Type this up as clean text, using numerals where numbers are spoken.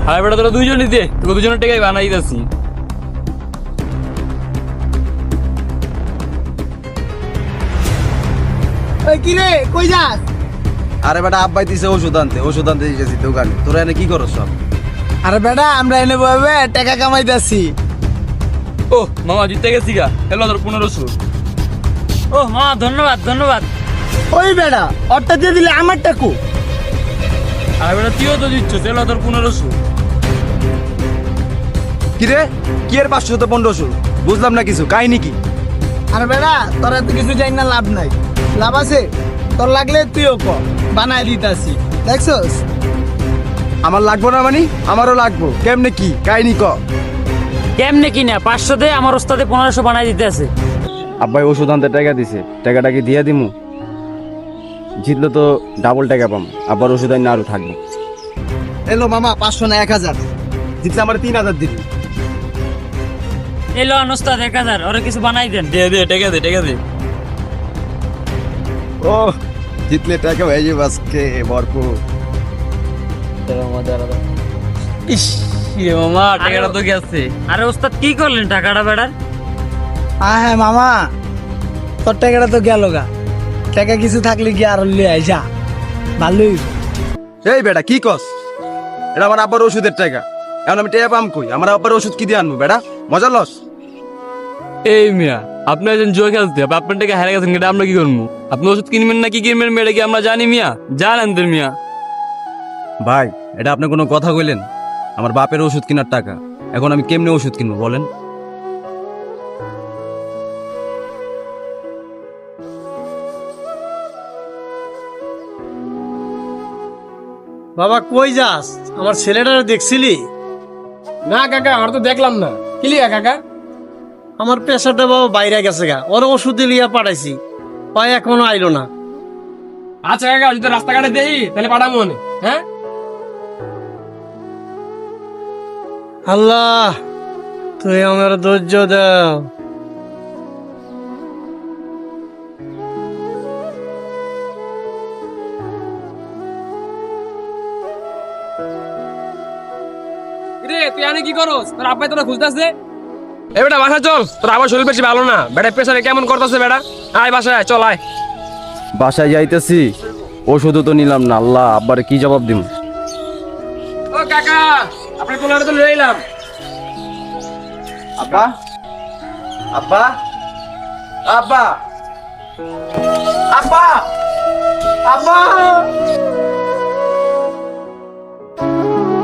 আর বেটা তোরা দুইজনই দে, তোকে দুজনের টাকাই বানাই দিতেছি। কি রে কই যাস? আরে বেটা আব্বাই দিছে ওষুধ আনতে দিয়েছি দোকানে। তোরা এনে কি করছ সব? আরে বেটা আমরা এনে বলবে টাকা কামাইতেছি। ও মামা জিতে গেছি গা, এলো তোর 1500। ও মা ধন্যবাদ ধন্যবাদ। ওই বেটা অট্টা দিয়ে দিলে আমার টাকু। আর বেটা তুইও তো দিচ্ছ, এলো তোর 1500। কি রে কি এর 500 তো 1500? বুঝলাম না কিছু, কাহিনী কি? আরে বেটা তোর এত কিছু জানি না, লাভ নাই। লাভ আছে তোর, লাগলে তুইও ক, বানাই দিতাছি। দেখছস? আমার লাগবো না মানে? আমারও লাগবো। কেমনে কি কাহিনী ক? কেমনে কিনা 500 দে, আমার ওস্তাদে 1500 বানাই দিতে আছে। আব্বাই ওষুধ আনতে টাকা দিছে, টাকাটা কি দিয়ে দিমু? জিতলে তো ডাবল টাকা পাম, আবার ওষুধ আনি আরো থাকবো। এলো মামা 500 না 1000? জিতলে আমার 3000 দিবি। এলো ওস্তাদ 1000, ওরে কিছু বানাই দেন। দে দে টাকা দে, টাকা দে। ও জিতলে টাকা হয়ে যাবে আজকে ভরপুর। ইস এ মামা টাকাটা তো গেছে। আরে ওস্তাদ কি করলেন টাকাটা বেড়ার? হ্যাঁ মামা, তোর টাকাটা তো গেল গা। টাকা কিছু থাকলে কি আর লিয়ে আয় যা, ভালোই। এই বেটা কি কস? এটা আমার আব্বার ওষুধের টাকা, এখন আমি টাকা পাম কই? আমার আব্বার ওষুধ কি দিয়ে আনবো বেটা? মজা লস? এই মিয়া আপনি একজন জুয়া খেলতে, আপনার টাকা হারিয়ে গেছেন, এটা আমরা কি করবো? আপনি ওষুধ কিনবেন না কি কিনবেন মেয়েটা কি আমরা জানি মিয়া? জানেন তো মিয়া। ভাই এটা আপনি কোনো কথা কইলেন? আমার বাপের ওষুধ কেনার টাকা, এখন আমি কেমনে ওষুধ কিনবো বলেন? বাবা কই যাস? আমার ছেলেটারে দেখছিলি? না কাকা, আর তো দেখলাম না। কি লিয়া কাকা? আমার পেশাটা বাবা বাইরে গেছে গা, ওর ওষুধ লিয়া পাঠাইছি, পায় এখনো আইলো না। আচ্ছা কাকা, যদি রাস্তাঘাটে দেই তাহলে পাঠাবো মনে। হ্যাঁ আল্লাহ তুই আমার ধৈর্য দাও। রে তুই আনে কি করস? তোর আব্বাই তোরা খুঁজতেছে। এ বেটা বাসা চল, তোর আবার শরীর বেশি ভালো না। বেটা প্রেসারে কেমন করতেছে বেটা? আয় বাসায় আয়, চল আয়। বাসায় যাইতেছি, ওষুধও তো নিলাম না। আল্লাহ আব্বারে কি জবাব দিব? ও কাকা, আপনার কোলারে তো লয়ে এলাম। আব্বা আব্বা আব্বা আব্বা আব্বা